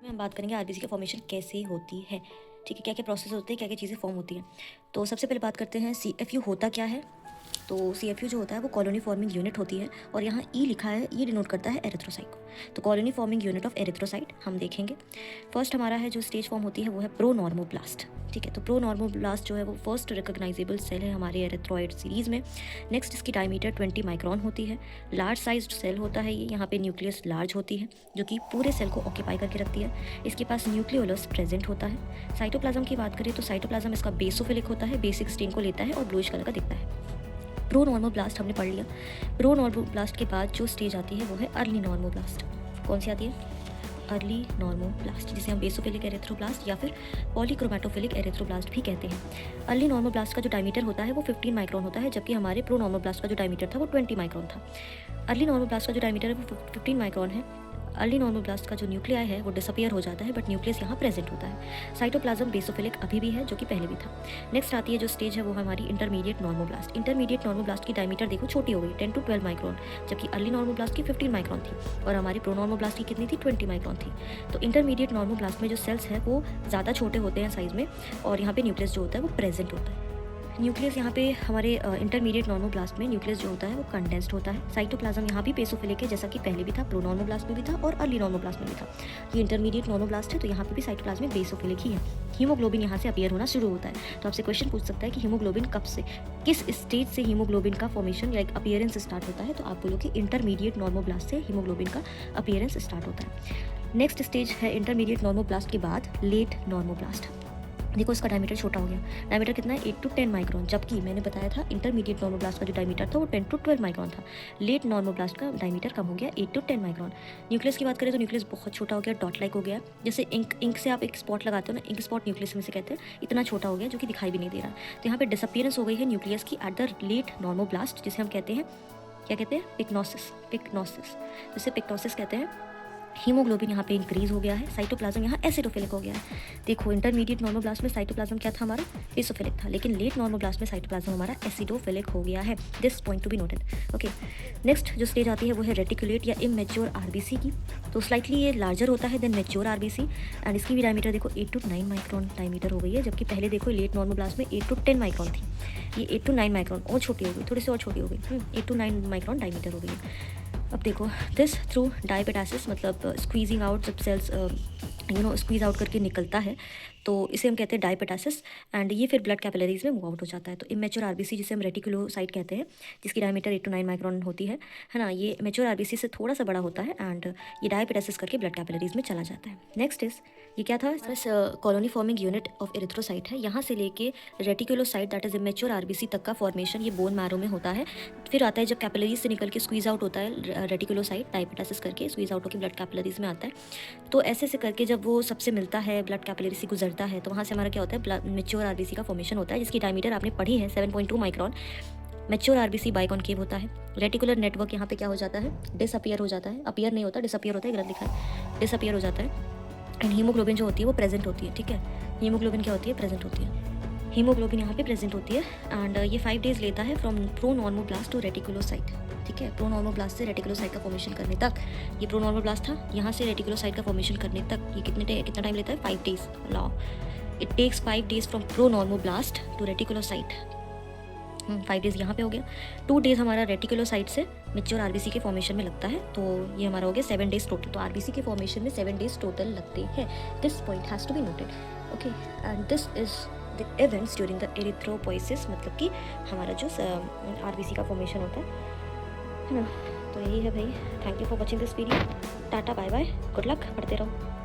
में हम बात करेंगे आरबीसी की फॉर्मेशन कैसे होती है। ठीक है, क्या क्या प्रोसेस होते हैं, क्या क्या चीज़ें फॉर्म होती हैं। तो सबसे पहले बात करते हैं सीएफयू होता क्या है। तो सीएफयू जो होता है वो कॉलोनी फॉर्मिंग यूनिट होती है, और यहाँ ई लिखा है, ये डिनोट करता है एरिथ्रोसाइट को। तो colony forming unit of erythrocyte हम देखेंगे। फर्स्ट हमारा है जो स्टेज फॉर्म होती है वो है प्रोनॉर्मोब्लास्ट। ठीक है, तो प्रोनॉर्मोब्लास्ट जो है वो फर्स्ट रिकॉग्नाइजेबल सेल है हमारे एरिथ्रॉइड सीरीज में। नेक्स्ट इसकी डायमीटर 20 माइक्रोन होती है। लार्ज साइज्ड सेल होता है ये, यहाँ पे न्यूक्लियस लार्ज होती है जो कि पूरे सेल को ऑक्यूपाई करके रखती है। इसके पास न्यूक्लियोलस प्रेजेंट होता है। साइटोप्लाज्म की बात करें तो साइटोप्लाज्म इसका बेसोफिलिक होता है, बेसिक स्टेन को लेता है और ब्लूइश कलर का दिखता है। प्रो नॉर्मोब्लास्ट हमने पढ़ लिया। प्रो नॉर्मोब्लास्ट के बाद जो स्टेज आती है वो है अर्ली नॉर्मोब्लास्ट। कौन सी आती है? अर्ली नॉर्मोब्लास्ट, जिसे हम बेसोफिलिक एरिथ्रोब्लास्ट या फिर पॉलीक्रोमैटोफिलिक एरिथ्रोब्लास्ट भी कहते हैं। अर्ली नॉर्मोब्लास्ट का जो डायमीटर होता है वो 15 माइक्रोन होता है, जबकि हमारे प्रो नॉर्मोब्लास्ट का जो डायमीटर था वो 20 माइक्रोन था। अर्ली नॉर्मोब्लास्ट का जो डायमीटर है वो 15 माइक्रोन है। अर्ली नॉर्मोब्लास्ट का जो न्यूक्लियाई है वो डिसअपियर हो जाता है, बट न्यूक्लियस यहाँ प्रेजेंट होता है। साइटोप्लाज्म बेसोफिलिक अभी भी है, जो कि पहले भी था। नेक्स्ट आती है जो स्टेज है वो हमारी इंटरमीडिएट नॉर्मोब्लास्ट। इंटरमीडिएट नॉर्मोब्लास्ट की डायमीटर देखो छोटी हो गई, 10 to 12 माइक्रोन, जबकि अर्ली नॉर्मोब्लास्ट की 15 माइक्रोन थी और हमारी प्रो नॉर्मोब्लास्ट की कितनी थी? 20 माइक्रोन थी। तो इंटरमीडिएट नॉर्मोब्लास्ट में जो सेल्स हैं वो ज़्यादा छोटे होते हैं साइज में, और यहाँ पे न्यूक्लियस जो होता है वो प्रेजेंट होता है। न्यूक्लियस यहाँ पे हमारे इंटरमीडिएट नॉर्मोब्लास्ट में न्यूक्लियस जो होता है वो कंडेंस्ड होता है। साइटोप्लाज्म यहाँ भी बेसोफिलिक है, जैसा कि पहले भी था, प्रो नॉर्मोब्लास्ट में भी था और अर्ली नॉर्मोब्लास्ट में भी था। ये इंटरमीडिएट नॉर्मोब्लास्ट है, तो यहाँ पे भी साइटोप्लाज्म में बेसोफिलिक ही है। हीमोग्लोबिन यहाँ से अपीयर होना शुरू होता है। तो आपसे क्वेश्चन पूछ सकता है कि हीमोग्लोबिन कब से, किस स्टेज से हीमोग्लोबिन का फॉर्मेशन या अपीयरेंस स्टार्ट होता है? तो आप बोलो कि इंटरमीडिएट नॉर्मोब्लास्ट से हीमोग्लोबिन का अपीयरेंस स्टार्ट होता है। नेक्स्ट स्टेज है इंटरमीडिएट नॉर्मोब्लास्ट के बाद लेट नॉर्मोब्लास्ट। देखो इसका डायमीटर छोटा हो गया। डायमीटर कितना है? 8 to 10 माइक्रोन, जबकि मैंने बताया था इंटरमीडिएट नॉर्मोब्लास्ट का जो डायमीटर था वो 10 to 12 माइक्रोन था। लेट नॉर्मोब्लास्ट का डायमीटर कम हो गया, 8 to 10 माइक्रोन। न्यूक्लियस की बात करें तो न्यूक्लियस बहुत छोटा हो गया, डॉट लाइक हो गया। जैसे इंक से आप एक स्पॉट लगाते हो ना, इंक स्पॉट न्यूक्लियस में से कहते हैं, इतना छोटा हो गया जो कि दिखाई भी नहीं दे रहा। तो यहाँ पे डिसअपियरेंस हो गई है न्यूक्लियस की एट द लेट नॉर्मोब्लास्ट, जिसे हम कहते हैं, क्या कहते हैं? पिक्नोसिस, जिसे पिक्नोसिस कहते हैं। हीमोग्लोबिन यहाँ पे इंक्रीज हो गया है। साइटोप्लाज्म यहाँ एसिडोफिलिक हो गया है। देखो इंटरमीडिएट नॉर्मोब्लास्ट में साइटोप्लाज्म क्या था हमारा? बेसोफिलिक था, लेकिन लेट नॉर्मोब्लास्ट में साइटोप्लाज्म हमारा एसिडोफिलिक हो गया है। This point two be noted. Okay, next जो स्टेज आती है वो है रेटिकुलेट या इमेच्योर आरबीसी की। तो स्लाइटली ये लार्जर होता है देन मैच्योर आरबीसी, एंड इसकी भी डायमीटर देखो 8 to 9 माइक्रोन डायमीटर हो गई है, जबकि पहले देखो लेट नॉर्मोब्लास्ट में 8 to 10 माइक्रोन थी। ये 8 to 9 माइक्रोन और छोटी हो गई, थोड़ी सी और छोटी हो गई, 8 to 9 माइक्रोन डायमीटर हो गई है। अब देखो दिस थ्रू डायपेटासिस, मतलब स्क्वीजिंग आउट, जब सेल्स स्क्वीज आउट करके निकलता है तो इसे हम कहते हैं डायपेटासिस, एंड ये फिर ब्लड कैपिलरीज में मूव आउट हो जाता है। तो इमेच्योर आरबीसी जिसे हम रेटिकुलोसाइट कहते हैं, जिसकी डायमीटर 8 to 9 माइक्रोन होती है ना, ये मेच्योर आरबीसी से थोड़ा सा बड़ा होता है, एंड ये डायपेटासिस करके ब्लड कैपिलरीज में चला जाता है। नेक्स्ट इज, ये क्या था? Colony forming unit of erythrocyte है। यहाँ से लेके reticulocyte that is immature RBC तक का फॉर्मेशन ये बोन मैरो में होता है। फिर आता है जब कैपिलरीज से निकल के स्क्वीज आउट होता है रेटिकुलोसाइट, डायपेटासिस करके स्क्वीज आउट होकर ब्लड कैपिलरीज में आता है। तो ऐसे से करके जब वो सबसे मिलता है, ब्लड कैपिलरी से गुजरता है, तो वहाँ से हमारा क्या होता है? मेच्योर आरबीसी का फॉर्मेशन होता है, जिसकी डायमीटर आपने पढ़ी है 7.2 माइक्रोन। मेच्योर आरबीसी बाइकॉनकेव होता है। रेटिकुलर नेटवर्क यहाँ पे क्या हो जाता है? डिसअपियर हो जाता है। अपीयर नहीं होता, डिसअपियर होता है, गलत लिखा है, डिसअपियर हो जाता है। एंड हीमोग्लोबिन जो होती है वो प्रेजेंट होती है। ठीक है, हीमोग्लोबिन क्या होती है? प्रेजेंट होती है। हीमोग्लोबिन यहाँ पे प्रेजेंट होती है, एंड ये 5 डेज लेता है from pro normoblast to reticulocyte. ठीक है, प्रो नॉर्मोब्लास्ट से रेटिकुलोसाइट का फॉर्मेशन करने तक, ये प्रो नॉर्मोब्लास्ट था, यहाँ से रेटिकुलोसाइट का फॉर्मेशन करने तक ये कितना टाइम लेता है? 5 days. Law it takes 5 days from pro normoblast to reticulocyte. 5 days यहाँ पे हो गया। 2 डेज हमारा रेटिकुलोसाइट से मेच्योर आरबीसी के फॉर्मेशन में लगता है, तो ये हमारा हो गया 7 डेज टोटल। तो आरबीसी के फॉर्मेशन में 7 डेज टोटल लगते हैं। This point has to be noted. Okay, and this is the events during the erythropoiesis, मतलब कि हमारा जो आरबीसी का फॉर्मेशन होता है ना। तो यही है भाई। Thank you for watching this video. Tata, bye bye, good luck, पढ़ते रहो।